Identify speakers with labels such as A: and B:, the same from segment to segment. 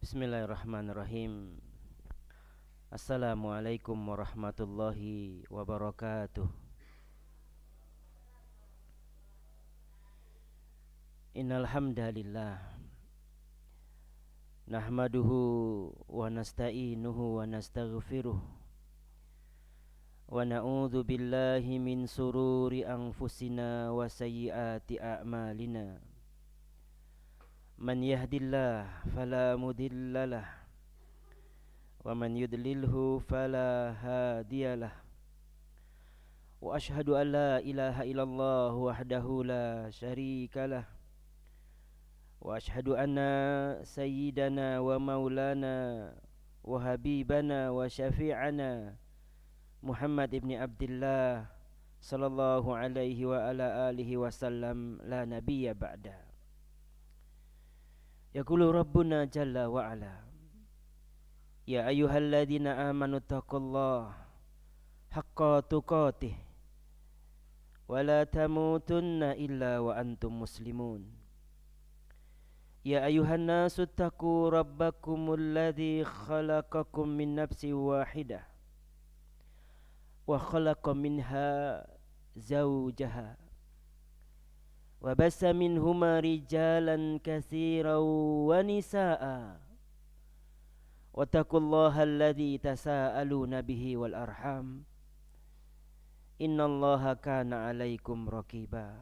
A: Bismillahirrahmanirrahim. Assalamualaikum warahmatullahi wabarakatuh. Innal hamdalillah nahmaduhu wa nasta'inuhu wa nastaghfiruh wa na'udzu billahi min sururi anfusina wa sayyiati a'malina. Man yahdillah fala mudhillalah wa man yudlilhu fala hadiyalah. Wa ashhadu an la ilaha illallah wahdahu la syarikalah wa ashhadu anna sayyidana wa maulana wa habibana wa syafi'ana Muhammad ibn Abdullah sallallahu alaihi wa ala alihi wasallam la nabiyya ba'da. Yaqulu rabbuna jalla wa ala, ya ayyuhalladzina amanu taqullaha haqqa tuqatih wa la tamutunna illa wa antum muslimun. Ya ayuhan nasu taqu rabbakumul ladzi khalaqakum min nafsin wahidah wa khalaqa minha zawjaha wa bassa minhuma rijalan katsiran wa nisaa wattaqullaha alladzi tasaaluna bihi wal arham innallaha kana 'alaikum raqiba.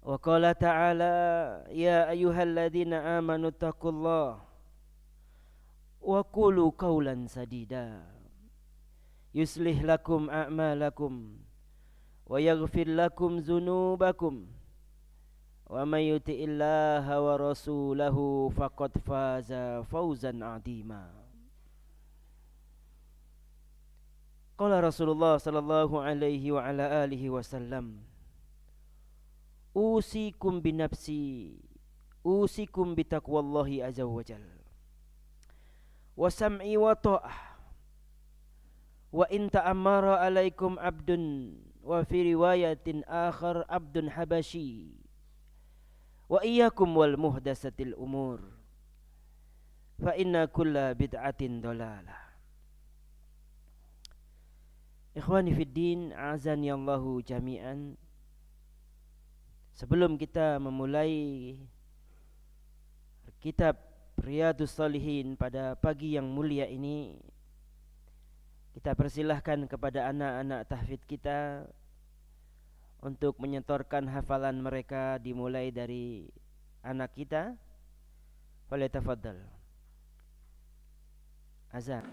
A: Wa qala ta'ala ya ayyuhalladzina amanu taqullaha wa qulu qawlan sadida yuslih lakum a'malakum wa yaghfir lakum dzunubakum wa may yuti'illaha wa rasulahu faqad faza fawzan 'azima. Qala Rasulullah sallallahu alaihi wa ala alihi wasallam, usikum binafsi, usikum bitaqwallahi azza wa jal wa sam'i wa ta'ah wa in ta'ammara alaikum abdun wa fi riwayatin akhar abdun habashi wa iyyakum wal muhdatsatil umur fa inna kulla bid'atin dhalalah. Ikhwani fid din, azani Allahu jami'an. Sebelum kita memulai kitab Riyadhus Shalihin pada pagi yang mulia ini, kita persilahkan kepada anak-anak tahfidz kita untuk menyetorkan hafalan mereka dimulai dari anak kita. Falyatafaddal. Azan.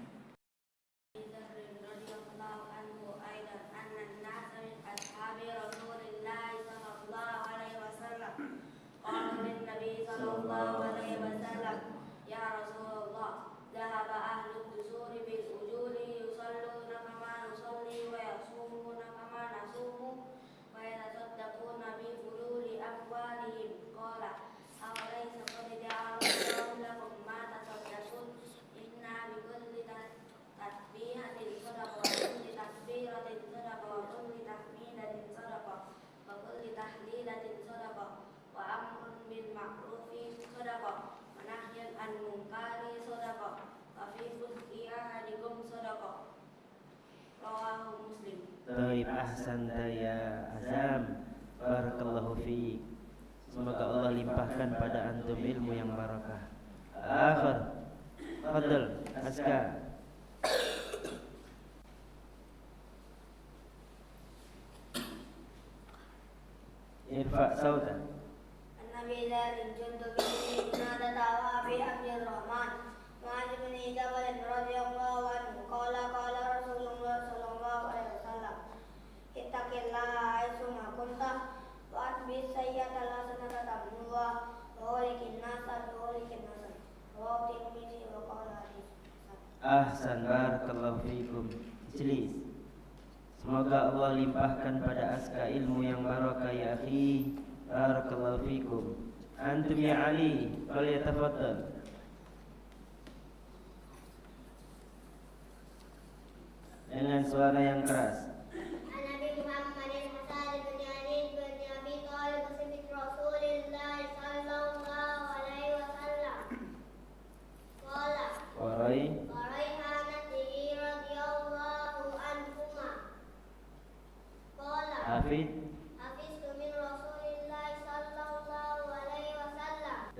A: Taib ahsanta ya Azam, barakallahu fiik. Semoga Allah limpahkan pada antum ilmu yang barakah. Akhir, fadl, Aska. Irfa sautan.
B: An-Nabi Zarin Jundub bin Nada fi Abdul Rahman Mu'adz bin Jabal radhiyallahu anhu qala Rasulullah sallallahu alaihi wasallam, ittaqillaha aitsuma kunta wa atbi sayyi'ata hasanata tamnuha wa walikin nasa wa tirmidzi wa qala hadis.
A: Ahsan, barakallahu fikum. Ijlis. Semoga Allah limpahkan pada Aska ilmu yang barakah ya akhi. Barakallahu fikum. Antum ya Ali, falyatafaddal. Dengan suara yang keras.
B: Nabi Muhammad Hasan bin Ali bin Abi Thalib Rasulullah sallallahu alaihi wasallam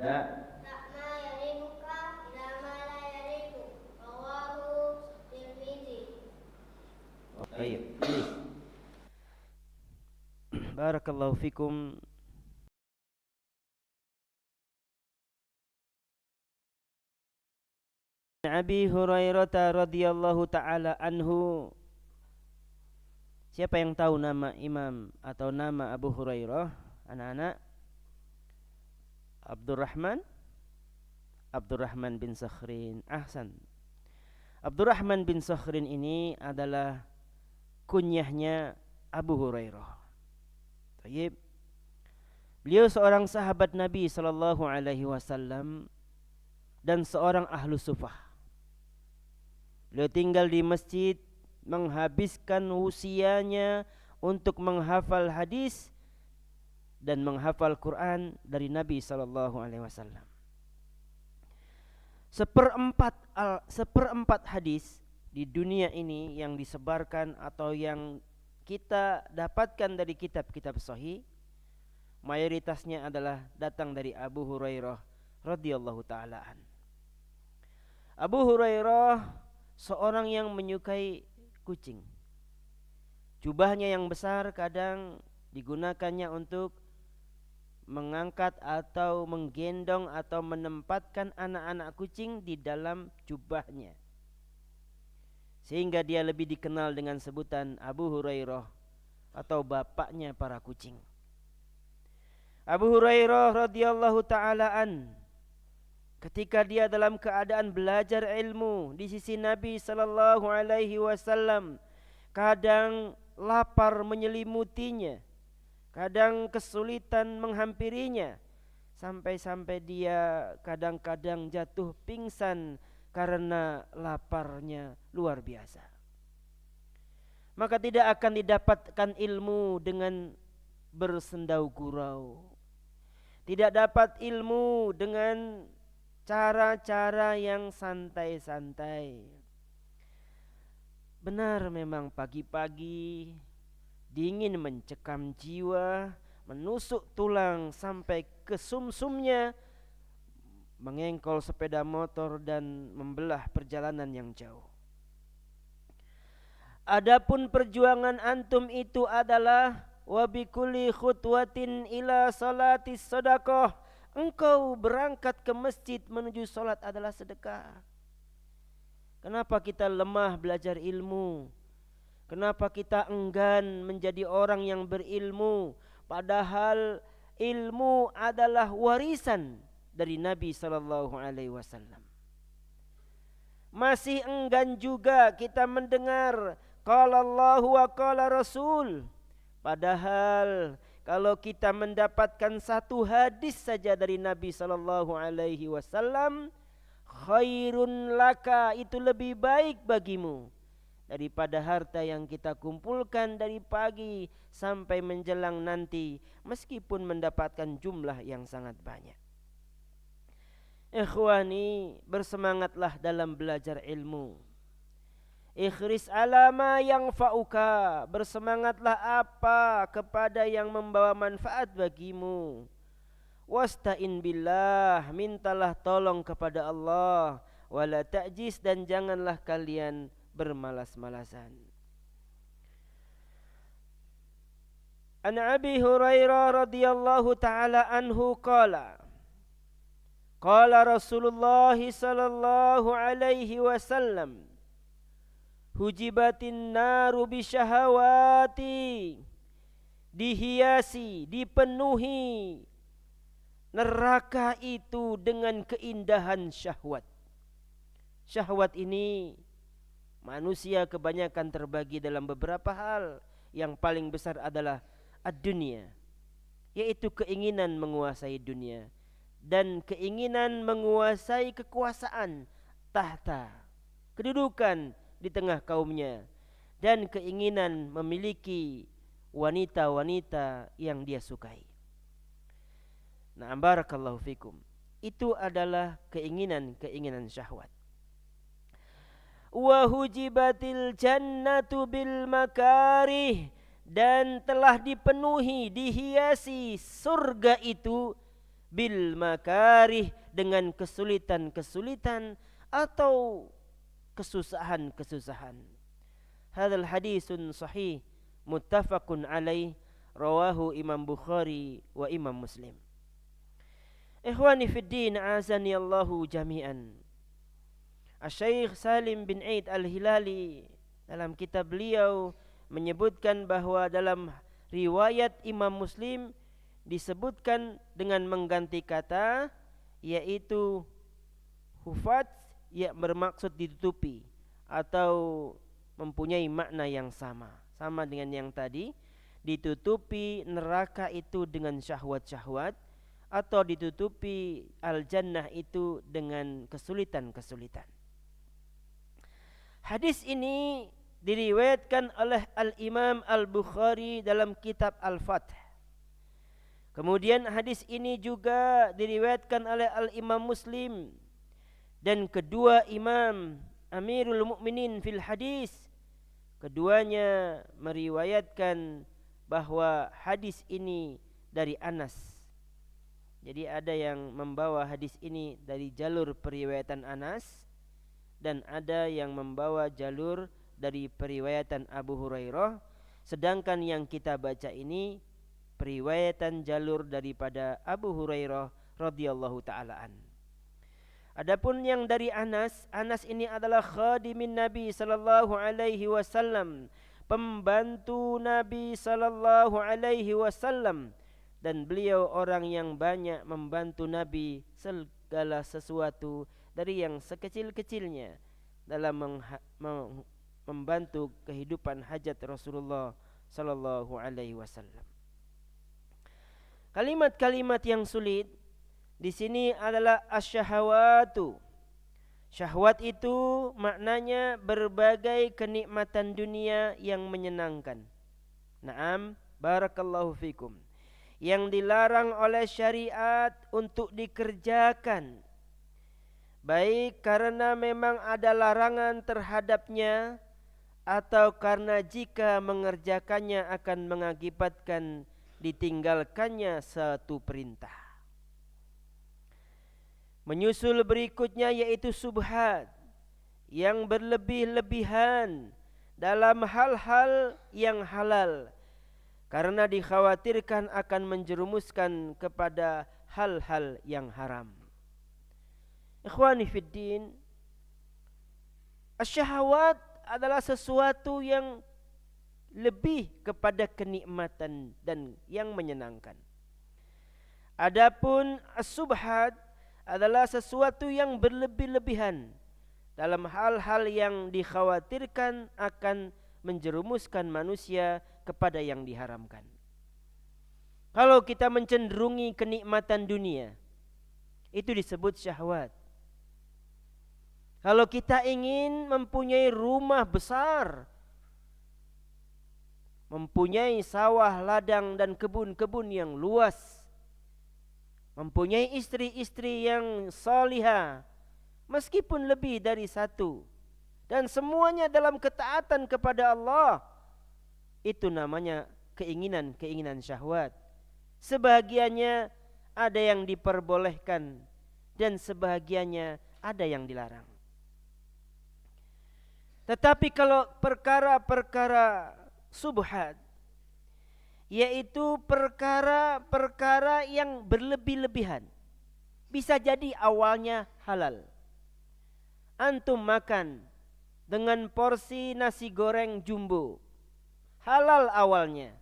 A: Da.
B: دع ما يريبك إلى ما لا يريب رواه الترمذي.
A: Baik, please. Barakallahu fikum. Abi Hurairah radhiyallahu taala anhu. Siapa yang tahu nama imam atau nama Abu Hurairah? Anak-anak. Abdurrahman bin Sakhrin. Ahsan. Abdurrahman bin Sakhrin ini adalah kunyahnya Abu Hurairah. Baik. Beliau seorang sahabat Nabi sallallahu alaihi wasallam dan seorang ahlu sufah. Beliau tinggal di masjid, menghabiskan usianya untuk menghafal hadis dan menghafal Quran dari Nabi sallallahu alaihi wasallam. Seperempat hadis di dunia ini yang disebarkan atau yang kita dapatkan dari kitab-kitab sahih, mayoritasnya adalah datang dari Abu Hurairah radhiyallahu taala an. Abu Hurairah seorang yang menyukai kucing. Jubahnya yang besar kadang digunakannya untuk mengangkat atau menggendong atau menempatkan anak-anak kucing di dalam jubahnya. Sehingga dia lebih dikenal dengan sebutan Abu Hurairah atau bapaknya para kucing. Abu Hurairah radhiyallahu taala an, ketika dia dalam keadaan belajar ilmu di sisi Nabi sallallahu alaihi wasallam, kadang lapar menyelimutinya, kadang kesulitan menghampirinya, sampai-sampai dia kadang-kadang jatuh pingsan karena laparnya luar biasa. Maka tidak akan didapatkan ilmu dengan bersendau gurau. Tidak dapat ilmu dengan cara-cara yang santai-santai. Benar memang pagi-pagi dingin mencekam jiwa, menusuk tulang sampai ke sumsumnya, mengengkol sepeda motor dan membelah perjalanan yang jauh. Adapun perjuangan antum itu adalah wa bikulli khutwatin ila salatis sadaqah. Engkau berangkat ke masjid menuju salat adalah sedekah. Kenapa kita lemah belajar ilmu? Kenapa kita enggan menjadi orang yang berilmu? Padahal ilmu adalah warisan dari Nabi sallallahu alaihi wasallam. Masih enggan juga kita mendengar qala Allahu wa qala Rasul. Padahal kalau kita mendapatkan satu hadis saja dari Nabi sallallahu alaihi wasallam, khairun laka, itu lebih baik bagimu daripada harta yang kita kumpulkan dari pagi sampai menjelang nanti, meskipun mendapatkan jumlah yang sangat banyak. Ikhwani, bersemangatlah dalam belajar ilmu. Ikhris alama yang fa'uka, bersemangatlah apa kepada yang membawa manfaat bagimu. Wasta'in billah, mintalah tolong kepada Allah. Wala ta'jis, dan janganlah kalian bermalas-malasan. An Abi Hurairah radhiyallahu ta'ala anhu qala Rasulullah sallallahu alaihi wasallam, hujibatin naru bisyahawati, dihiasi, dipenuhi neraka itu dengan keindahan syahwat. Syahwat ini manusia kebanyakan terbagi dalam beberapa hal. Yang paling besar adalah ad-dunya, yaitu keinginan menguasai dunia dan keinginan menguasai kekuasaan, tahta, kedudukan di tengah kaumnya, dan keinginan memiliki wanita-wanita yang dia sukai. Nah, barakallahu fikum. Itu adalah keinginan syahwat. Wa hujibatil jannatu bil makarih, dan telah dipenuhi, dihiasi surga itu bil makarih, dengan kesulitan-kesulitan atau kesusahan-kesusahan. Hadzal hadisun sahih muttafaqun alaih, rawahu Imam Bukhari wa Imam Muslim. Ikhwani fid din, azani Allahu jami'an. Asy-Syaikh Salim bin Aid Al-Hilali dalam kitab beliau menyebutkan bahwa dalam riwayat Imam Muslim disebutkan dengan mengganti kata, yaitu hufat, yang bermaksud ditutupi atau mempunyai makna yang sama dengan yang tadi. Ditutupi neraka itu dengan syahwat-syahwat, atau ditutupi al-jannah itu dengan kesulitan-kesulitan. Hadis ini diriwayatkan oleh Al-Imam Al-Bukhari dalam kitab Al-Fath. Kemudian hadis ini juga diriwayatkan oleh Al-Imam Muslim, dan kedua imam Amirul Mukminin fil hadis, keduanya meriwayatkan bahwa hadis ini dari Anas. Jadi ada yang membawa hadis ini dari jalur periwayatan Anas, dan ada yang membawa jalur dari periwayatan Abu Hurairah. Sedangkan yang kita baca ini periwayatan jalur daripada Abu Hurairah radhiyallahu ta'ala an. Adapun yang dari Anas ini adalah khadimin Nabi sallallahu alaihi wasallam, pembantu Nabi sallallahu alaihi wasallam, dan beliau orang yang banyak membantu Nabi segala sesuatu, dari yang sekecil-kecilnya dalam membantu kehidupan hajat Rasulullah sallallahu alaihi wasallam. Kalimat-kalimat yang sulit di sini adalah asyahawatu. Syahwat itu maknanya berbagai kenikmatan dunia yang menyenangkan. Naam, barakallahu fikum. Yang dilarang oleh syariat untuk dikerjakan, baik karena memang ada larangan terhadapnya, atau karena jika mengerjakannya akan mengakibatkan ditinggalkannya satu perintah. Menyusul berikutnya yaitu subhat, yang berlebih-lebihan dalam hal-hal yang halal, karena dikhawatirkan akan menjerumuskan kepada hal-hal yang haram. Ikhwani fiddin, asyahawat adalah sesuatu yang lebih kepada kenikmatan dan yang menyenangkan. Adapun as-subhat adalah sesuatu yang berlebih-lebihan dalam hal-hal yang dikhawatirkan akan menjerumuskan manusia kepada yang diharamkan. Kalau kita mencenderungi kenikmatan dunia, itu disebut syahwat. Kalau kita ingin mempunyai rumah besar, mempunyai sawah, ladang dan kebun-kebun yang luas, mempunyai istri-istri yang salihah, meskipun lebih dari satu, dan semuanya dalam ketaatan kepada Allah, itu namanya keinginan syahwat. Sebahagiannya ada yang diperbolehkan, dan sebahagiannya ada yang dilarang. Tetapi kalau perkara-perkara subhat, yaitu perkara-perkara yang berlebih-lebihan, bisa jadi awalnya halal. Antum makan dengan porsi nasi goreng jumbo, halal awalnya,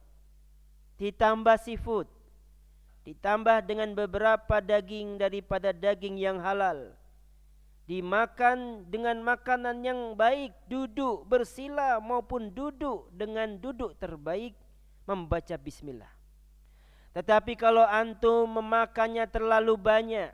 A: ditambah seafood, ditambah dengan beberapa daging daripada daging yang halal, dimakan dengan makanan yang baik, duduk bersila maupun duduk dengan duduk terbaik, membaca bismillah. Tetapi kalau antum memakannya terlalu banyak,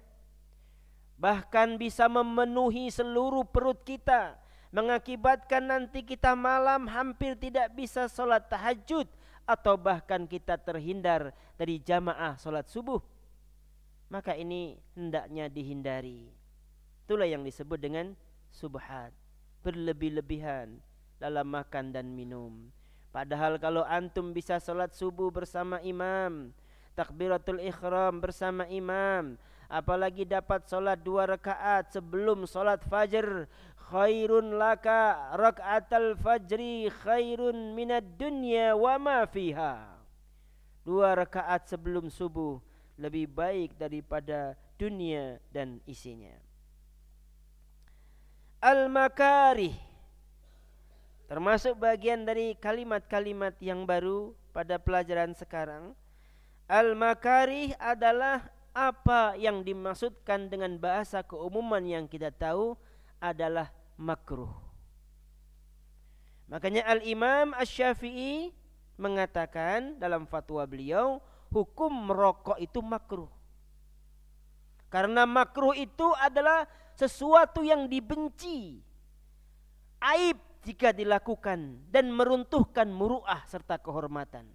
A: bahkan bisa memenuhi seluruh perut kita, mengakibatkan nanti kita malam hampir tidak bisa sholat tahajud, atau bahkan kita terhindar dari jamaah sholat subuh, maka ini hendaknya dihindari. Itulah yang disebut dengan subhat, berlebih-lebihan dalam makan dan minum. Padahal kalau antum bisa sholat subuh bersama imam, takbiratul ihram bersama imam, apalagi dapat solat 2 rakaat sebelum solat fajr, khairun laka rakaatal fajri khairun minad dunya wa ma fiha. 2 rakaat sebelum subuh lebih baik daripada dunia dan isinya. Al-makarih termasuk bagian dari kalimat-kalimat yang baru pada pelajaran sekarang. Al-makarih adalah apa yang dimaksudkan dengan bahasa keumuman yang kita tahu adalah makruh. Makanya Al-Imam Asy-Syafi'i mengatakan dalam fatwa beliau, hukum merokok itu makruh. Karena makruh itu adalah sesuatu yang dibenci, aib jika dilakukan, dan meruntuhkan muruah serta kehormatan.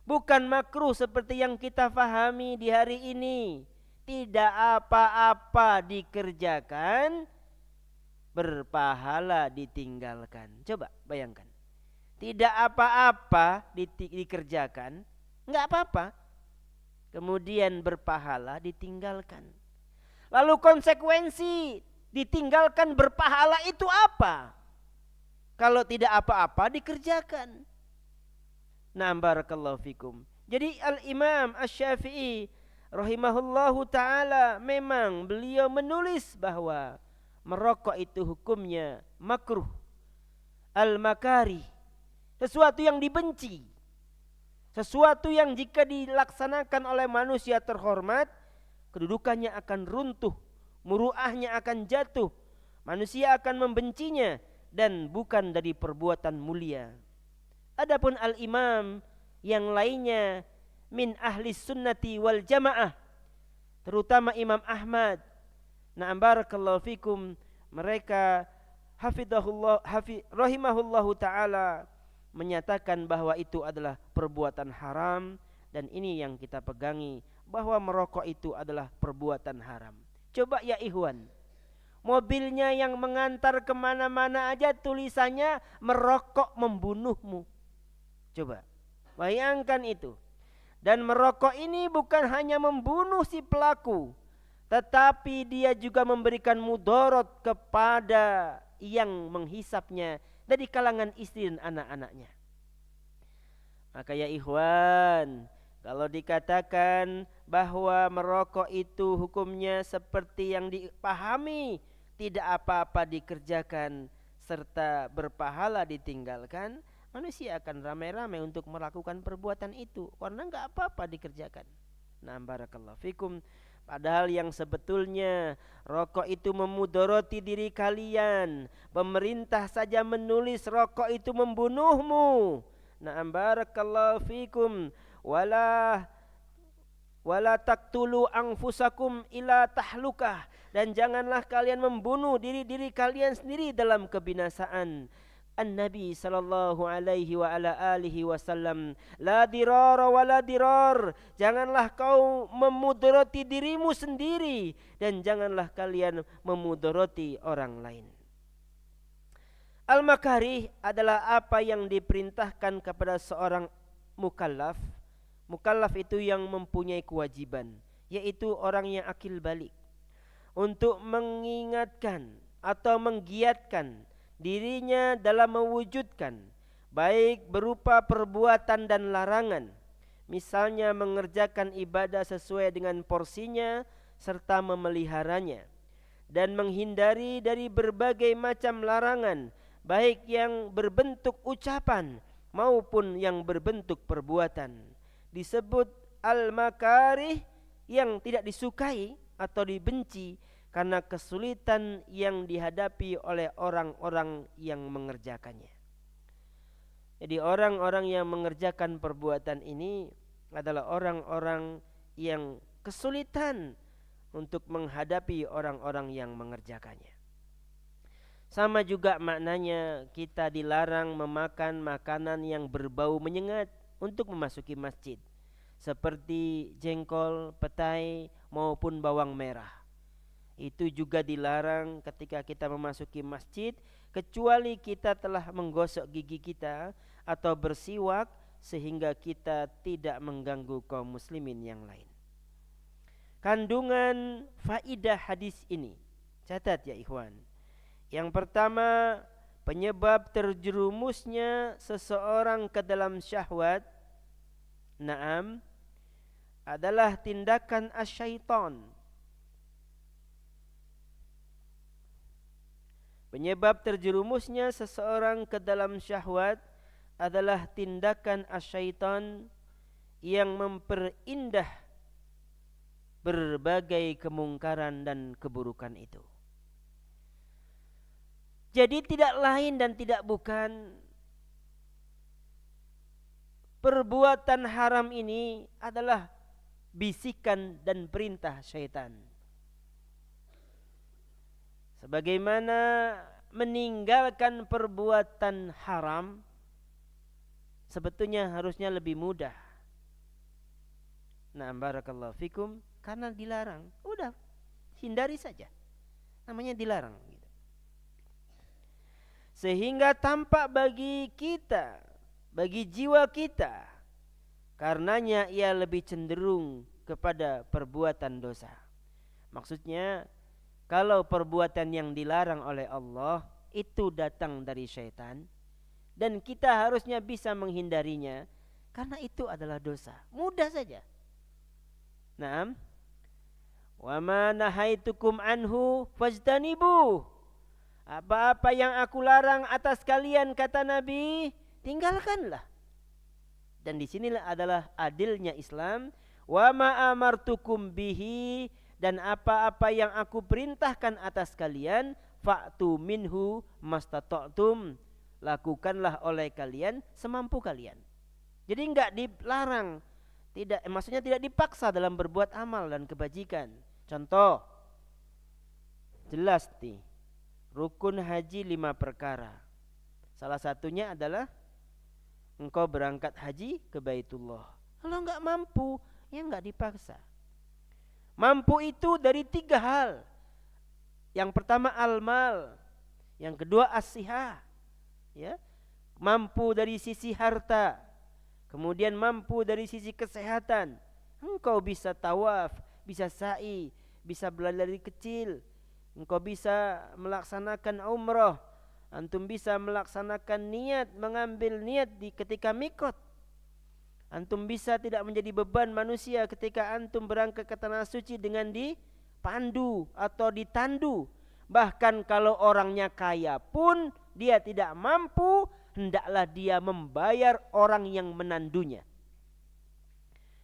A: Bukan makruh seperti yang kita fahami di hari ini. Tidak apa-apa dikerjakan, berpahala ditinggalkan. Coba bayangkan. Tidak apa-apa dikerjakan, enggak apa-apa. Kemudian berpahala ditinggalkan. Lalu konsekuensi ditinggalkan berpahala itu apa? Kalau tidak apa-apa dikerjakan. Nah, barakallahu fikum. Jadi Al-Imam Asy-Syafi'i rahimahullahu ta'ala memang beliau menulis bahwa merokok itu hukumnya makruh. Al-makari, sesuatu yang dibenci, sesuatu yang jika dilaksanakan oleh manusia terhormat, kedudukannya akan runtuh, muruahnya akan jatuh, manusia akan membencinya, dan bukan dari perbuatan mulia. Adapun al-imam yang lainnya min ahli sunnati wal jamaah, terutama Imam Ahmad, na'am barakallahu fikum, mereka rahimahullahu ta'ala menyatakan bahwa itu adalah perbuatan haram, dan ini yang kita pegangi, bahwa merokok itu adalah perbuatan haram. Coba ya ikhwan, mobilnya yang mengantar kemana-mana aja tulisannya merokok membunuhmu. Coba bayangkan itu. Dan merokok ini bukan hanya membunuh si pelaku, tetapi dia juga memberikan mudarat kepada yang menghisapnya dari kalangan istri dan anak-anaknya. Maka ya ikhwan, kalau dikatakan bahwa merokok itu hukumnya seperti yang dipahami, tidak apa-apa dikerjakan serta berpahala ditinggalkan, manusia akan ramai-ramai untuk melakukan perbuatan itu karena enggak apa-apa dikerjakan. Nah, barakallahu fikum. Padahal yang sebetulnya rokok itu memudarati diri kalian. Pemerintah saja menulis rokok itu membunuhmu. Nah, barakallahu fikum. Wala taqtulu anfusakum ila tahlukah, dan janganlah kalian membunuh diri-diri kalian sendiri dalam kebinasaan. An-Nabi sallallahu alaihi wa ala alihi wasallam, la dirara wa la dirar, janganlah kau memudarati dirimu sendiri dan janganlah kalian memudarati orang lain. Al-makarih adalah apa yang diperintahkan kepada seorang mukallaf. Mukallaf itu yang mempunyai kewajiban, yaitu orang yang akil balik, untuk mengingatkan atau menggiatkan dirinya dalam mewujudkan, baik berupa perbuatan dan larangan, misalnya mengerjakan ibadah sesuai dengan porsinya serta memeliharanya, dan menghindari dari berbagai macam larangan, baik yang berbentuk ucapan maupun yang berbentuk perbuatan. Disebut al-makarih, yang tidak disukai atau dibenci karena kesulitan yang dihadapi oleh orang-orang yang mengerjakannya. Jadi orang-orang yang mengerjakan perbuatan ini adalah orang-orang yang kesulitan untuk menghadapi orang-orang yang mengerjakannya. Sama juga maknanya kita dilarang memakan makanan yang berbau menyengat untuk memasuki masjid, seperti jengkol, petai maupun bawang merah. Itu juga dilarang ketika kita memasuki masjid, kecuali kita telah menggosok gigi kita atau bersiwak sehingga kita tidak mengganggu kaum muslimin yang lain. Kandungan faidah hadis ini, catat ya ikhwan. Yang pertama, penyebab terjerumusnya seseorang ke dalam syahwat, naam, adalah tindakan asyaiton. Penyebab terjerumusnya seseorang ke dalam syahwat adalah tindakan asyaiton yang memperindah berbagai kemungkaran dan keburukan itu. Jadi tidak lain dan tidak bukan, perbuatan haram ini adalah bisikan dan perintah syaitan. Sebagaimana meninggalkan perbuatan haram sebetulnya harusnya lebih mudah. Nah, barakallahu fikum, karena dilarang, udah hindari saja. Namanya dilarang gitu. Sehingga tampak bagi kita, bagi jiwa kita, karenanya ia lebih cenderung kepada perbuatan dosa. Maksudnya, kalau perbuatan yang dilarang oleh Allah itu datang dari syaitan, dan kita harusnya bisa menghindarinya, karena itu adalah dosa. Mudah saja. Naam. Wa ma nahaitukum anhu fajtanibuh. Apa-apa yang aku larang atas kalian, kata Nabi, tinggalkanlah. Dan di sinilah adalah adilnya Islam. Wa ma amartukum bihi, dan apa-apa yang aku perintahkan atas kalian, fa'tu minhu mastata'tum, lakukanlah oleh kalian semampu kalian. Jadi enggak dilarang, maksudnya tidak dipaksa dalam berbuat amal dan kebajikan. Contoh, jelas nih, rukun haji 5 perkara. Salah satunya adalah engkau berangkat haji ke Baitullah. Kalau enggak mampu, ya enggak dipaksa. Mampu itu dari 3 hal. Yang pertama al-mal, yang kedua as-sihah, ya, mampu dari sisi harta, kemudian mampu dari sisi kesehatan. Engkau bisa tawaf, bisa sa'i, bisa berlari kecil, engkau bisa melaksanakan umrah, antum bisa melaksanakan niat, mengambil niat di ketika mikot. Antum bisa tidak menjadi beban manusia ketika antum berangkat ke tanah suci dengan dipandu atau ditandu. Bahkan kalau orangnya kaya pun dia tidak mampu, hendaklah dia membayar orang yang menandunya.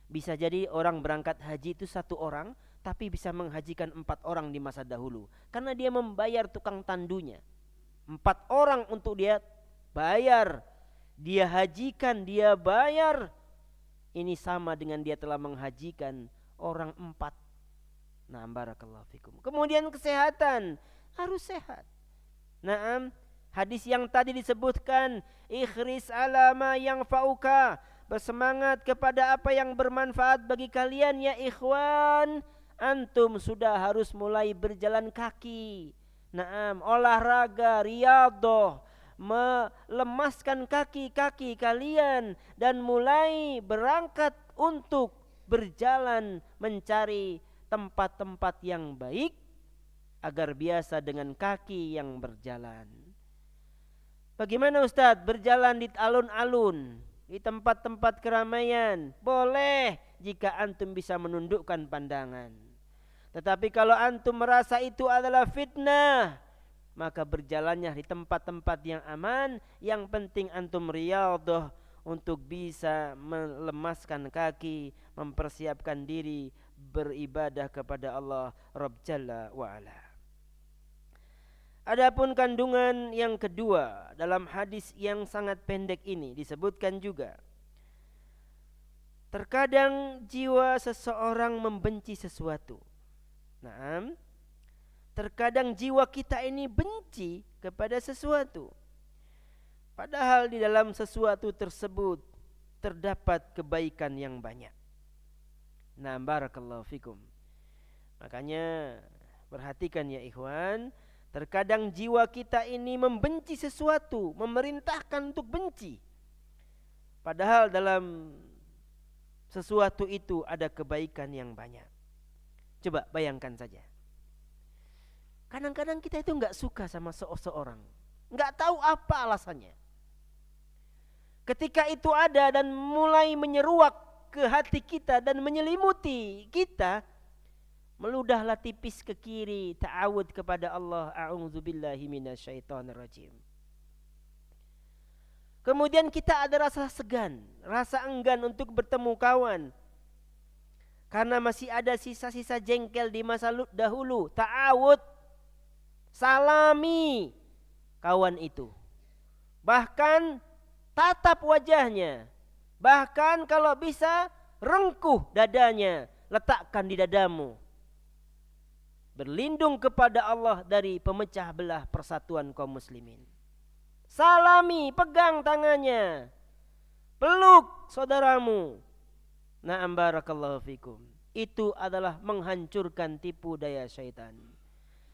A: Bisa jadi orang berangkat haji itu 1 orang, tapi bisa menghajikan 4 orang di masa dahulu, karena dia membayar tukang tandunya. 4 orang untuk dia bayar, dia hajikan, dia bayar. Ini sama dengan dia telah menghajikan orang 4. Nah, barakallahu fikum. Kemudian kesehatan, harus sehat. Naam, hadis yang tadi disebutkan, ikhris ala ma yang fauka, bersemangat kepada apa yang bermanfaat bagi kalian ya ikhwan. Antum sudah harus mulai berjalan kaki. Naam, olahraga, riyadhah, melemaskan kaki-kaki kalian dan mulai berangkat untuk berjalan mencari tempat-tempat yang baik agar biasa dengan kaki yang berjalan. Bagaimana Ustadz berjalan di alun-alun, di tempat-tempat keramaian? Boleh jika antum bisa menundukkan pandangan. Tetapi kalau antum merasa itu adalah fitnah, maka berjalannya di tempat-tempat yang aman. Yang penting antum riyadhah untuk bisa melemaskan kaki, mempersiapkan diri beribadah kepada Allah Rabb Jalla wa'ala. Adapun kandungan yang kedua dalam hadis yang sangat pendek ini disebutkan juga, terkadang jiwa seseorang membenci sesuatu. Naam, terkadang jiwa kita ini benci kepada sesuatu, padahal di dalam sesuatu tersebut terdapat kebaikan yang banyak. Nah, barakallahu fikum. Makanya perhatikan ya ikhwan, terkadang jiwa kita ini membenci sesuatu, memerintahkan untuk benci.
C: Padahal dalam sesuatu itu ada kebaikan yang banyak. Coba bayangkan saja. Kadang-kadang kita itu nggak suka sama seseorang, nggak tahu apa alasannya. Ketika itu ada dan mulai menyeruak ke hati kita dan menyelimuti kita, meludahlah tipis ke kiri, ta'awud kepada Allah, a'udzubillahi minasyaitonirrajim. Kemudian kita ada rasa segan, rasa enggan untuk bertemu kawan, karena masih ada sisa-sisa jengkel di masa dahulu. Ta'awud, salami kawan itu, bahkan tatap wajahnya, bahkan kalau bisa rengkuh dadanya, letakkan di dadamu. Berlindung kepada Allah dari pemecah belah persatuan kaum muslimin. Salami, pegang tangannya, peluk saudaramu. Na'am barakallahu fikum. Itu adalah menghancurkan tipu daya syaitan.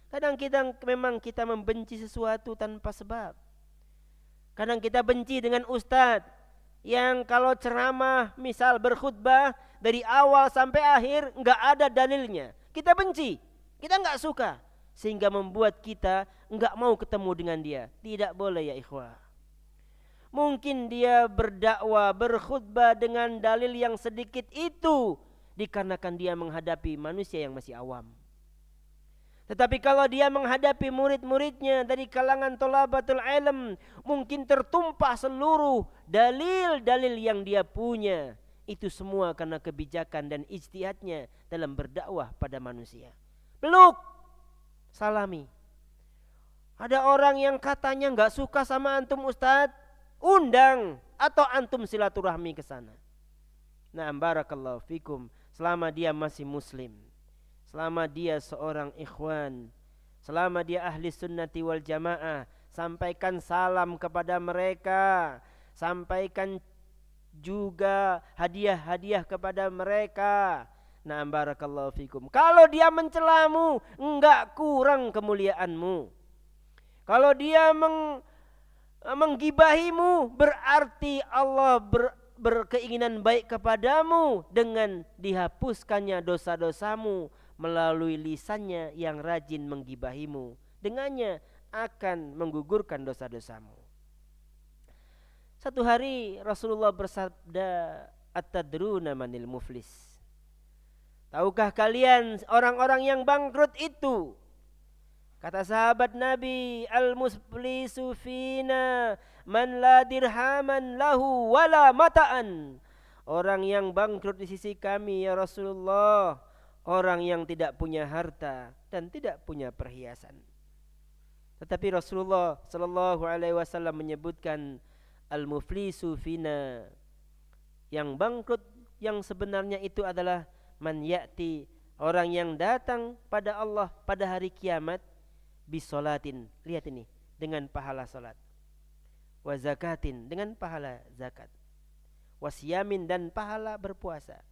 C: Kadang-kadang memang kita membenci sesuatu tanpa sebab. Kadang kita benci dengan ustadz yang kalau ceramah misal berkhutbah dari awal sampai akhir nggak ada dalilnya. Kita benci, kita nggak suka, sehingga membuat kita nggak mau ketemu dengan dia. Tidak boleh ya ikhwah. Mungkin dia berdakwah, berkhutbah dengan dalil yang sedikit itu dikarenakan dia menghadapi manusia yang masih awam. Tetapi kalau dia menghadapi murid-muridnya dari kalangan thalabatul ilm, mungkin tertumpah seluruh dalil-dalil yang dia punya. Itu semua karena kebijakan dan ijtihadnya dalam berdakwah pada manusia. Peluk, salami. Ada orang yang katanya nggak suka sama antum ustadz, undang atau antum silaturahmi ke sana. Nah, barakallahu fikum, selama dia masih muslim, selama dia seorang ikhwan, selama dia ahli sunnati wal jamaah, sampaikan salam kepada mereka, sampaikan juga hadiah-hadiah kepada mereka. Na'am barakallahu fikum. Kalau dia mencelamu, enggak kurang kemuliaanmu. Kalau dia menggibahimu, berarti Allah berkeinginan baik kepadamu dengan dihapuskannya dosa-dosamu melalui lisannya yang rajin menggibahimu. Dengannya akan menggugurkan dosa-dosamu. Satu hari Rasulullah bersabda, "At-tadruna manil muflis?" Tahukah kalian orang-orang yang bangkrut itu? Kata sahabat Nabi, "Al-muflisu fina man la dirhaman lahu wala mata'an." Orang yang bangkrut di sisi kami ya Rasulullah, orang yang tidak punya harta dan tidak punya perhiasan. Tetapi Rasulullah sallallahu alaihi wasallam menyebutkan al-muflisu fina, yang bangkrut yang sebenarnya itu adalah man ya'ti, orang yang datang pada Allah pada hari kiamat bisolatin, lihat ini, dengan pahala salat, wa zakatin, dengan pahala zakat, wa siyamin, dan pahala berpuasa,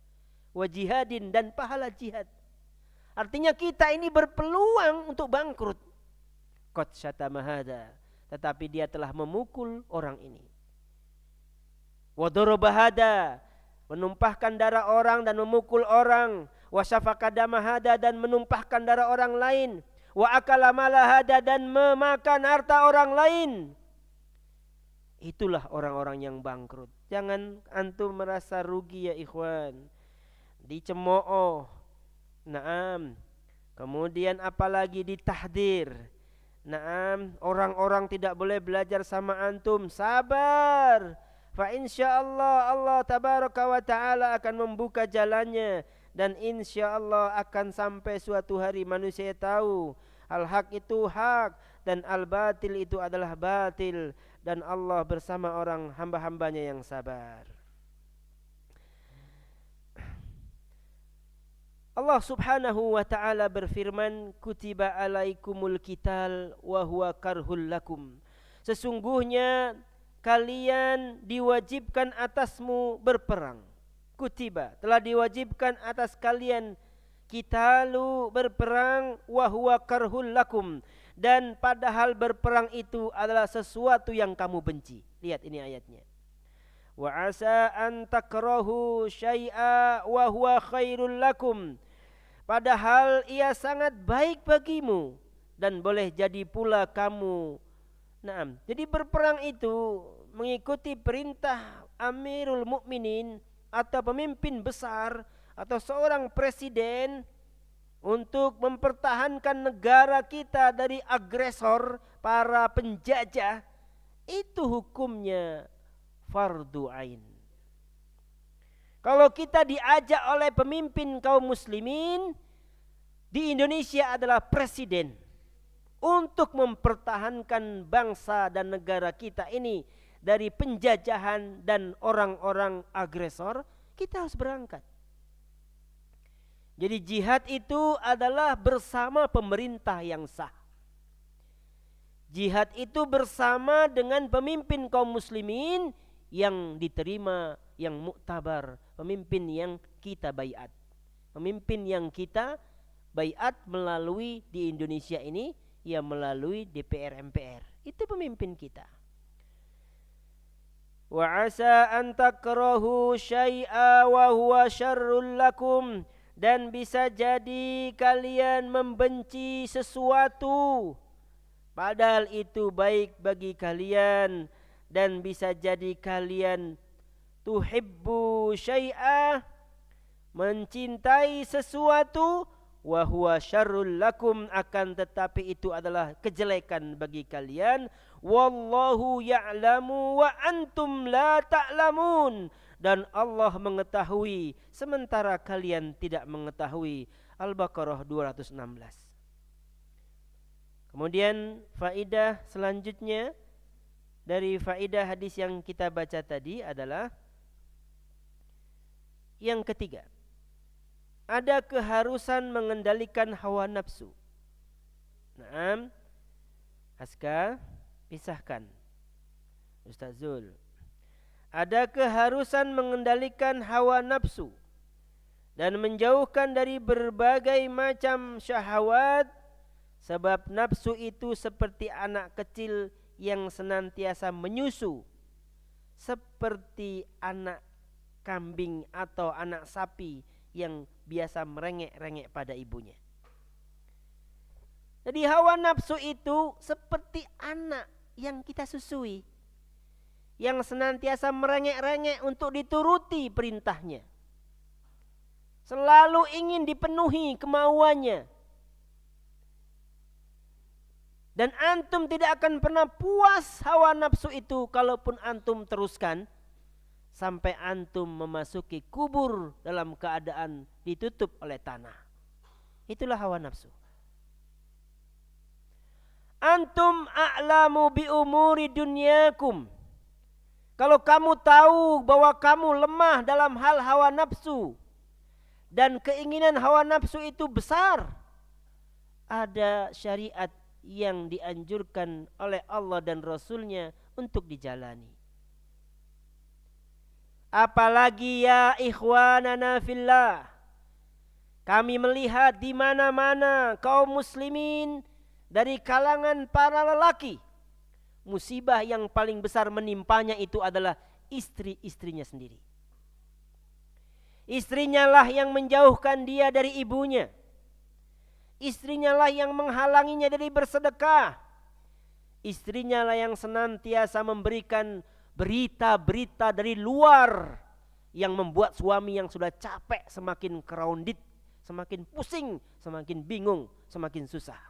C: wa jihadin, dan pahala jihad. Artinya kita ini berpeluang untuk bangkrut. Qad syatama hada, tetapi dia telah memukul orang ini. Wa daraba hada, menumpahkan darah orang dan memukul orang. Wa syafaka dama hada, dan menumpahkan darah orang lain. Wa akala mala hada, dan memakan harta orang lain. Itulah orang-orang yang bangkrut. Jangan antum merasa rugi ya ikhwan, dicemooh, naam, kemudian apalagi ditahdir, naam, orang-orang tidak boleh belajar sama antum. Sabar, fa insyaallah Allah tabaraka wa ta'ala akan membuka jalannya. Dan insya Allah akan sampai suatu hari manusia tahu al-haq itu hak dan al-batil itu adalah batil. Dan Allah bersama orang hamba-hambanya yang sabar. Allah subhanahu wa ta'ala berfirman, kutiba alaikumul qital wa huwa karhul lakum. Sesungguhnya kalian diwajibkan atasmu berperang. Kutiba, telah diwajibkan atas kalian, qitalu, berperang, wa huwa karhul lakum, dan padahal berperang itu adalah sesuatu yang kamu benci. Lihat ini ayatnya. Wa asa an takrahu syai'a wa huwa khairul lakum. Padahal ia sangat baik bagimu dan boleh jadi pula kamu. Naam. Jadi berperang itu mengikuti perintah Amirul Mukminin atau pemimpin besar atau seorang presiden untuk mempertahankan negara kita dari agresor, para penjajah, itu hukumnya fardu ain. Kalau kita diajak oleh pemimpin kaum muslimin di Indonesia adalah presiden untuk mempertahankan bangsa dan negara kita ini dari penjajahan dan orang-orang agresor, kita harus berangkat. Jadi jihad itu adalah bersama pemerintah yang sah. Jihad itu bersama dengan pemimpin kaum muslimin yang diterima, yang muktabar, pemimpin yang kita baiat. Pemimpin yang kita baiat melalui di Indonesia ini, ya melalui DPR MPR. Itu pemimpin kita. Wa asa an takrahu syai'a wa huwa syarrul lakum. Dan bisa jadi kalian membenci sesuatu padahal itu baik bagi kalian, dan bisa jadi kalian tuhibbu syai'a, mencintai sesuatu, wa huwa syarrul lakum, akan tetapi itu adalah kejelekan bagi kalian. Wallahu ya'lamu wa antum la ta'lamun. Dan Allah mengetahui sementara kalian tidak mengetahui. Al-Baqarah 216. Kemudian faidah selanjutnya dari faidah hadis yang kita baca tadi adalah yang ketiga. Ada keharusan mengendalikan hawa nafsu. Naam. Aska, pisahkan. Ustaz Zul. Ada keharusan mengendalikan hawa nafsu dan menjauhkan dari berbagai macam syahwat, sebab nafsu itu seperti anak kecil yang senantiasa menyusu, seperti anak kambing atau anak sapi yang biasa merengek-rengek pada ibunya. Jadi hawa nafsu itu seperti anak yang kita susui, yang senantiasa merengek-rengek untuk dituruti perintahnya. Selalu ingin dipenuhi kemauannya. Dan antum tidak akan pernah puas hawa nafsu itu kalaupun antum teruskan sampai antum memasuki kubur dalam keadaan ditutup oleh tanah. Itulah hawa nafsu. Antum a'lamu bi umuri dunyakum. Kalau kamu tahu bahwa kamu lemah dalam hal hawa nafsu dan keinginan hawa nafsu itu besar, ada syariat yang dianjurkan oleh Allah dan Rasulnya untuk dijalani. Apalagi ya ikhwanana fillah, kami melihat di mana-mana kaum muslimin dari kalangan para lelaki, musibah yang paling besar menimpanya itu adalah istri-istrinya sendiri. Istrinya lah yang menjauhkan dia dari ibunya. Istrinya lah yang menghalanginya dari bersedekah. Istrinya lah yang senantiasa memberikan berita-berita dari luar yang membuat suami yang sudah capek semakin keraundit, semakin pusing, semakin bingung, semakin susah.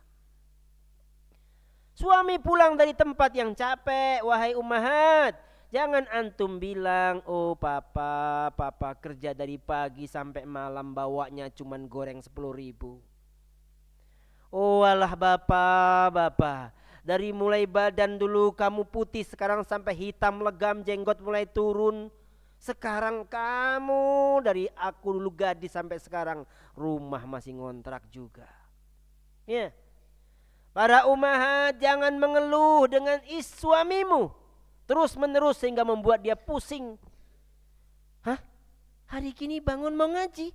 C: Suami pulang dari tempat yang capek, wahai ummahat, jangan antum bilang, oh papa kerja dari pagi sampai malam bawanya cuman goreng 10.000. Oh alah bapak, dari mulai badan dulu kamu putih, sekarang sampai hitam legam, jenggot mulai turun. Sekarang kamu dari aku dulu gadis sampai sekarang rumah masih ngontrak juga. Ya. Para ummahat, jangan mengeluh dengan suamimu terus menerus sehingga membuat dia pusing. Hah? Hari kini bangun mau ngaji?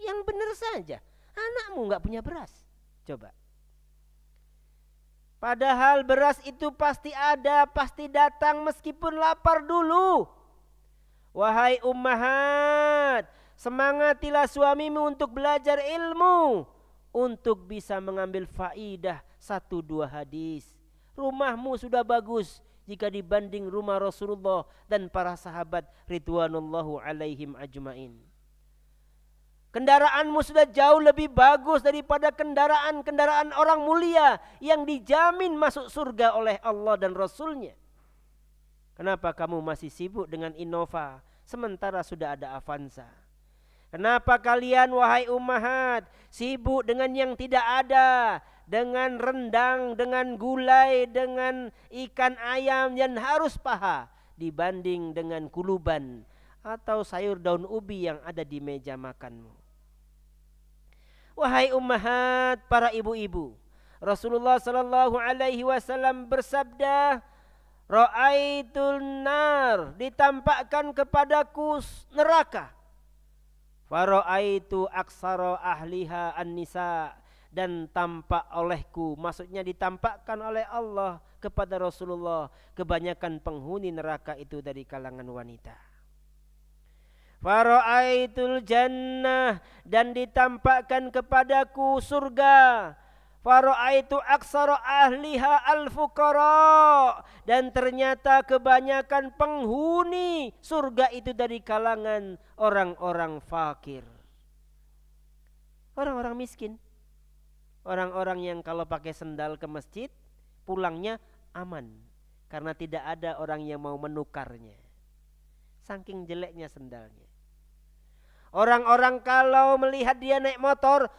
C: Yang benar saja, anakmu gak punya beras. Coba. Padahal beras itu pasti ada, pasti datang meskipun lapar dulu. Wahai ummahat, semangatilah suamimu untuk belajar ilmu, untuk bisa mengambil faidah 1-2 hadis. Rumahmu sudah bagus jika dibanding rumah Rasulullah dan para sahabat ridwanullahu alaihim ajmain. Kendaraanmu sudah jauh lebih bagus daripada kendaraan-kendaraan orang mulia yang dijamin masuk surga oleh Allah dan Rasulnya. Kenapa kamu masih sibuk dengan Innova sementara sudah ada Avanza? Kenapa kalian wahai ummahat sibuk dengan yang tidak ada, dengan rendang, dengan gulai, dengan ikan ayam yang harus paha dibanding dengan kuluban atau sayur daun ubi yang ada di meja makanmu? Wahai ummahat, para ibu-ibu, Rasulullah sallallahu alaihi wasallam bersabda, ra'aitul nar, ditampakkan kepadaku neraka. Fa ra'aitu aksara ahliha an-nisa, dan tampak olehku, maksudnya ditampakkan oleh Allah kepada Rasulullah, kebanyakan penghuni neraka itu dari kalangan wanita. Fara'aitul jannah, dan ditampakkan kepadaku surga. Fara'aitu aksara ahliha al-fuqara, dan ternyata kebanyakan penghuni surga itu dari kalangan orang-orang fakir. Orang-orang miskin. Orang-orang yang kalau pakai sendal ke masjid pulangnya aman, karena tidak ada orang yang mau menukarnya. Saking jeleknya sendalnya. Orang-orang kalau melihat dia naik motor,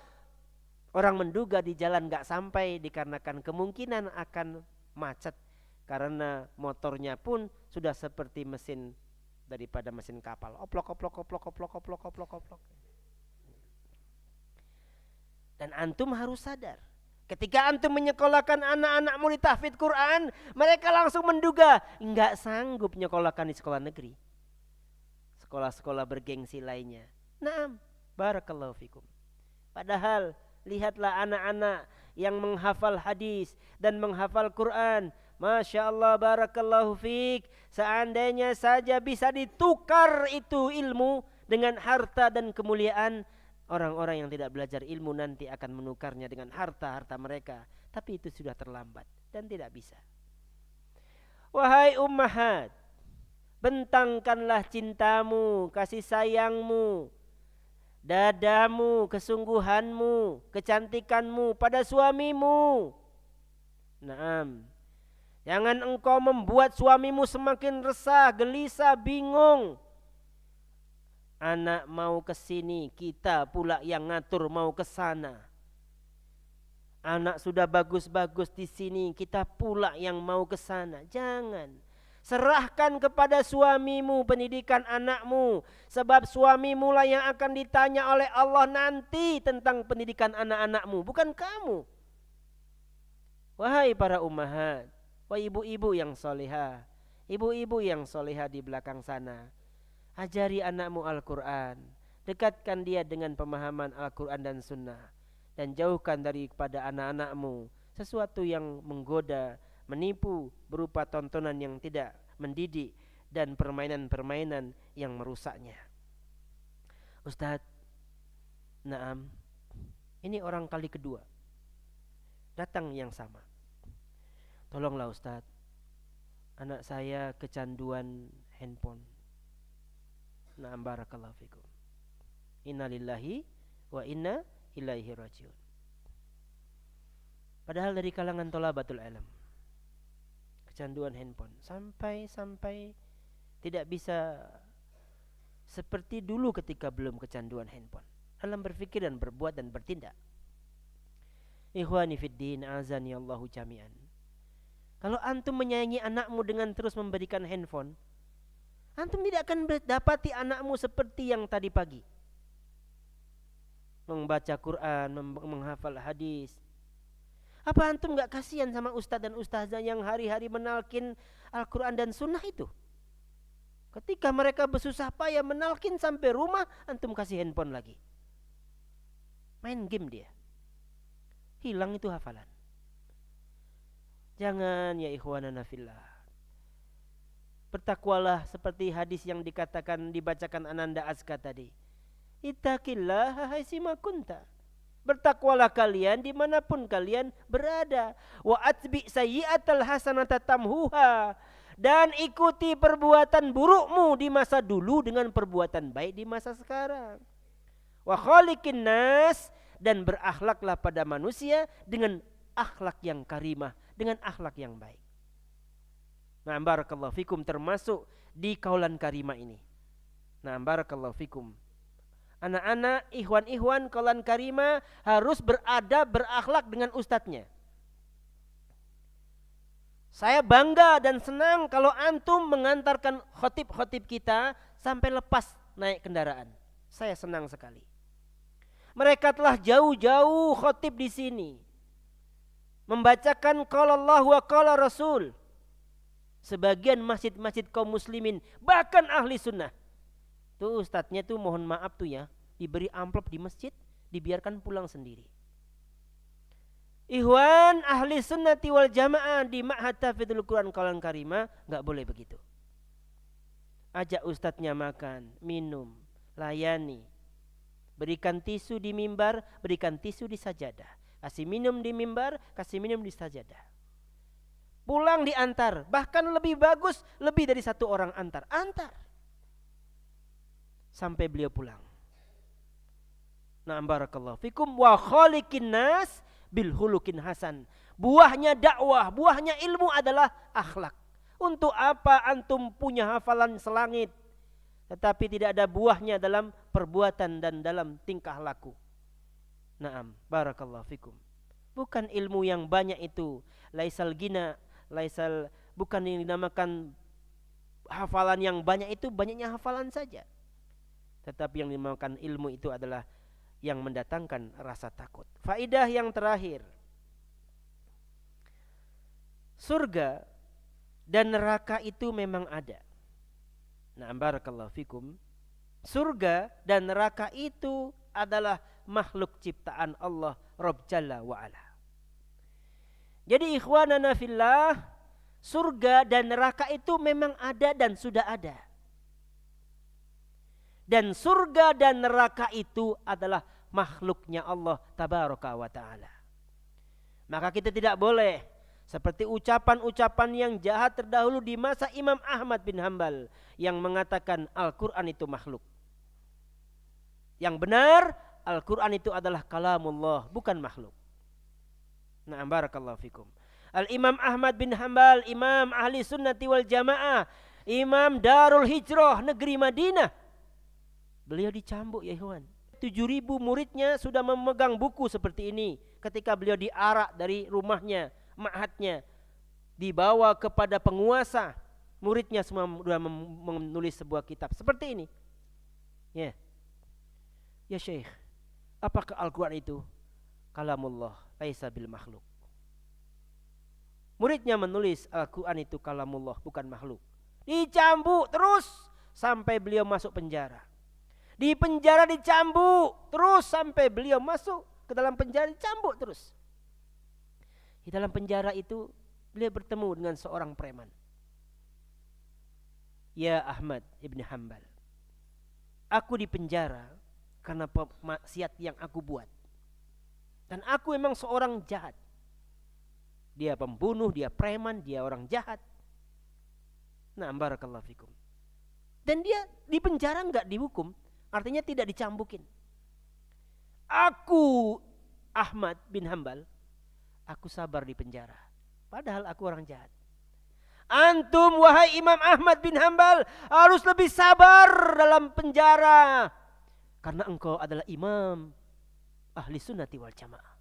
C: orang menduga di jalan gak sampai dikarenakan kemungkinan akan macet. Karena motornya pun sudah seperti mesin daripada mesin kapal. Oplok, oplok, oplok, oplok, oplok, oplok, oplok. Dan antum harus sadar, ketika antum menyekolahkan anak-anakmu di tahfidz Quran, mereka langsung menduga gak sanggup nyekolahkan di sekolah negeri, sekolah-sekolah bergengsi lainnya. Naam, barakallahu fikum. Padahal lihatlah anak-anak yang menghafal hadis dan menghafal Quran. Masya Allah, barakallahu fik. Seandainya saja bisa ditukar itu ilmu dengan harta dan kemuliaan, orang-orang yang tidak belajar ilmu nanti akan menukarnya dengan harta-harta mereka. Tapi itu sudah terlambat dan tidak bisa. Wahai ummahat, bentangkanlah cintamu, kasih sayangmu, dadamu, kesungguhanmu, kecantikanmu pada suamimu. Naam. Jangan engkau membuat suamimu semakin resah, gelisah, bingung. Anak mau ke sini, kita pula yang ngatur mau ke sana. Anak sudah bagus-bagus di sini, kita pula yang mau ke sana. Jangan. Serahkan kepada suamimu pendidikan anakmu, sebab suamimu lah yang akan ditanya oleh Allah nanti tentang pendidikan anak-anakmu, bukan kamu. Wahai para ummahat, wahai ibu-ibu yang solehah, ibu-ibu yang solehah di belakang sana, ajari anakmu Al-Quran, dekatkan dia dengan pemahaman Al-Quran dan Sunnah, dan jauhkan daripada anak-anakmu sesuatu yang menggoda, menipu berupa tontonan yang tidak mendidik dan permainan-permainan yang merusaknya. Ustadz, naam, ini orang kali kedua datang yang sama. Tolonglah Ustadz, anak saya kecanduan handphone. Naam, barakallahu fikum. Inna lillahi wa inna ilaihi rajiun. Padahal dari kalangan thalabatul ilm, kecanduan handphone sampai tidak bisa seperti dulu ketika belum kecanduan handphone dalam berpikir dan berbuat dan bertindak. Ikhwani fiddin, azani Allahu jami'an. Kalau antum menyayangi anakmu dengan terus memberikan handphone, antum tidak akan dapati anakmu seperti yang tadi pagi, membaca Quran, menghafal hadis. Apa antum gak kasihan sama ustadz dan ustazah yang hari-hari menalkin Al-Quran dan Sunnah itu? Ketika mereka bersusah payah menalkin sampai rumah, antum kasih handphone lagi. Main game dia. Hilang itu hafalan. Jangan ya ikhwanana fillah. Bertakwalah seperti hadis yang dibacakan Ananda Azka tadi. Ittaqillah haitsuma kunta. Bertakwalah kalian dimanapun kalian berada. Wa atbi sayyi'atal hasanata tamhuha. Dan ikuti perbuatan burukmu di masa dulu dengan perbuatan baik di masa sekarang. Wa khaliqin nas, dan berakhlaklah pada manusia dengan akhlak yang karimah, dengan akhlak yang baik. Nah, barakallahu fikum, termasuk di kaulan karimah ini. Nah, barakallahu fikum. Anak-anak, ikhwan-ikhwan kaulan karimah harus beradab, berakhlak dengan ustadznya. Saya bangga dan senang kalau antum mengantarkan khotib-khotib kita sampai lepas naik kendaraan. Saya senang sekali. Mereka telah jauh-jauh khotib di sini, membacakan qala Allah wa qala Rasul. Sebagian masjid-masjid kaum muslimin, bahkan ahli sunnah, tuh ustadznya tuh mohon maaf tuh ya, diberi amplop di masjid, dibiarkan pulang sendiri. Ikhwan ahli sunnati wal jamaah di Ma'had Tahfidzul Quran Kaulan Karimah nggak boleh begitu. Ajak ustadznya makan, minum, layani, berikan tisu di mimbar, berikan tisu di sajadah, kasih minum di mimbar, kasih minum di sajadah. Pulang diantar, bahkan lebih bagus, lebih dari satu orang antar. Sampai beliau pulang. Nah, barakallahu fikum, wa khaliqin nas bil hulukin hasan. Buahnya dakwah, buahnya ilmu adalah akhlak. Untuk apa antum punya hafalan selangit, tetapi tidak ada buahnya dalam perbuatan dan dalam tingkah laku? Naam, barakallahu fikum. Bukan ilmu yang banyak itu, bukan yang dinamakan hafalan yang banyak itu banyaknya hafalan saja. Tetapi yang dinamakan ilmu itu adalah yang mendatangkan rasa takut. Faidah yang terakhir. Surga dan neraka itu memang ada. Nah, barakallahu fikum. Surga dan neraka itu adalah makhluk ciptaan Allah Rabb Jalla wa Ala. Jadi ikhwanana fillah, surga dan neraka itu memang ada dan sudah ada. Dan surga dan neraka itu adalah makhluknya Allah tabaraka wa ta'ala. Maka kita tidak boleh seperti ucapan-ucapan yang jahat terdahulu di masa Imam Ahmad bin Hanbal yang mengatakan Al-Quran itu makhluk. Yang benar, Al-Quran itu adalah kalamullah, bukan makhluk. Na'am, barakallahu fikum. Al-Imam Ahmad bin Hanbal, imam ahli sunnati wal jamaah, imam Darul Hijrah negeri Madinah, beliau dicambuk ya ikhwan. 7.000 muridnya sudah memegang buku seperti ini. Ketika beliau diarak dari rumahnya, ma'hadnya, dibawa kepada penguasa, muridnya semua sudah menulis sebuah kitab seperti ini. Ya Syekh, apakah Al-Quran itu kalamullah laisa bil makhluk? Muridnya menulis Al-Quran itu kalamullah, bukan makhluk. Dicambuk terus sampai beliau masuk penjara. Di penjara dicambuk terus sampai beliau masuk ke dalam penjara, dicambuk terus. Di dalam penjara itu beliau bertemu dengan seorang preman. Ya Ahmad ibn Hanbal, aku di penjara karena maksiat yang aku buat. Dan aku memang seorang jahat. Dia pembunuh, dia preman, dia orang jahat. Nah, barakallahu fikum. Dan dia di penjara enggak dihukum, artinya tidak dicambukin. Aku Ahmad bin Hanbal, aku sabar di penjara, padahal aku orang jahat. Antum wahai Imam Ahmad bin Hanbal harus lebih sabar dalam penjara, karena engkau adalah imam ahli sunnati wal jamaah.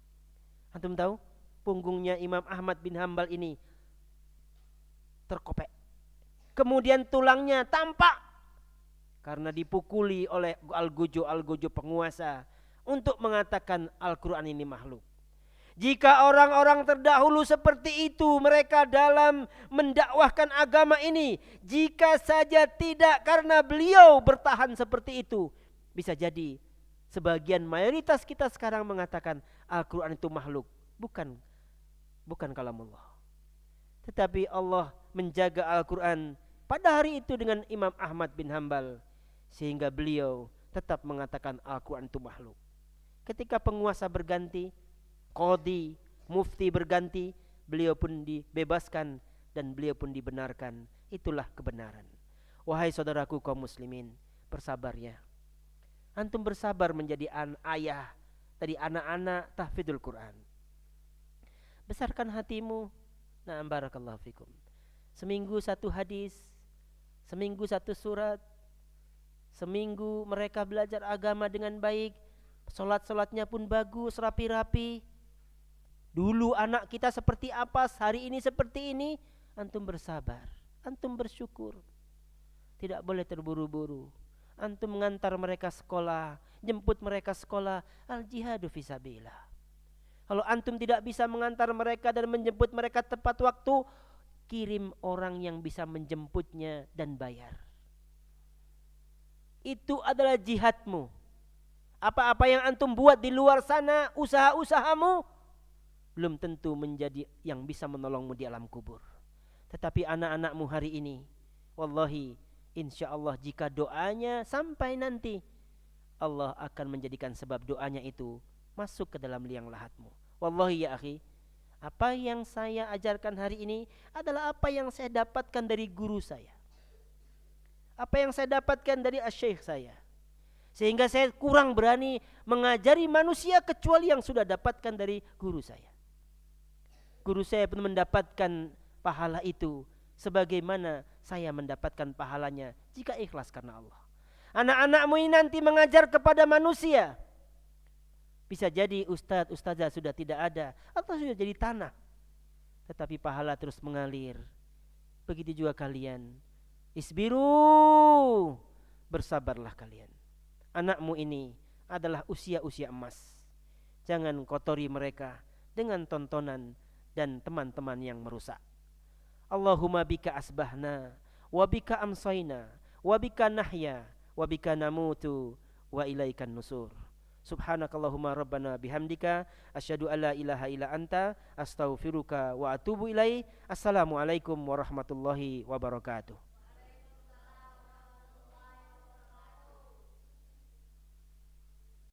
C: Antum tahu punggungnya Imam Ahmad bin Hanbal ini terkopek, kemudian tulangnya tampak karena dipukuli oleh algojo penguasa untuk mengatakan Al-Quran ini makhluk. Jika orang-orang terdahulu seperti itu mereka dalam mendakwahkan agama ini, jika saja tidak karena beliau bertahan seperti itu, bisa jadi sebagian mayoritas kita sekarang mengatakan Al-Quran itu makhluk, bukan kalamullah. Tetapi Allah menjaga Al-Quran pada hari itu dengan Imam Ahmad bin Hambal, sehingga beliau tetap mengatakan Al-Quran itu makhluk. Ketika penguasa berganti, qadhi, mufti berganti, beliau pun dibebaskan dan beliau pun dibenarkan. Itulah kebenaran. Wahai saudaraku kaum muslimin, bersabar ya. Antum bersabar menjadi ayah dari anak-anak tahfidzul Quran. Besarkan hatimu. Na'am barakallahu fikum. Seminggu satu hadis, seminggu satu surat, seminggu mereka belajar agama dengan baik, solat-solatnya pun bagus, rapi-rapi. Dulu anak kita seperti apa, hari ini seperti ini. Antum bersabar, antum bersyukur. Tidak boleh terburu-buru. Antum mengantar mereka sekolah, jemput mereka sekolah, al-jihadu fisabilillah. Kalau antum tidak bisa mengantar mereka dan menjemput mereka tepat waktu, kirim orang yang bisa menjemputnya dan bayar. Itu adalah jihadmu. Apa-apa yang antum buat di luar sana, usaha-usahamu, belum tentu menjadi yang bisa menolongmu di alam kubur. Tetapi anak-anakmu hari ini, wallahi, insya Allah jika doanya sampai nanti, Allah akan menjadikan sebab doanya itu masuk ke dalam liang lahatmu. Wallahi ya akhi, apa yang saya ajarkan hari ini adalah apa yang saya dapatkan dari guru saya, apa yang saya dapatkan dari asy-syekh saya. Sehingga saya kurang berani mengajari manusia kecuali yang sudah dapatkan dari guru saya. Guru saya pun mendapatkan pahala itu sebagaimana saya mendapatkan pahalanya jika ikhlas karena Allah. Anak-anakmu ini nanti mengajar kepada manusia. Bisa jadi ustadz-ustazah sudah tidak ada atau sudah jadi tanah, tetapi pahala terus mengalir. Begitu juga kalian. Isbiru, bersabarlah kalian. Anakmu ini adalah usia-usia emas. Jangan kotori mereka dengan tontonan dan teman-teman yang merusak. Allahumma bika asbahna, wa bika amsayna, wa bika nahya, wa bika namutu, wa ilaikan nusur. Subhanakallahumma rabbana bihamdika asyhadu alla ilaha illa anta astaghfiruka wa atubu ilaik. Assalamualaikum warahmatullahi wabarakatuh.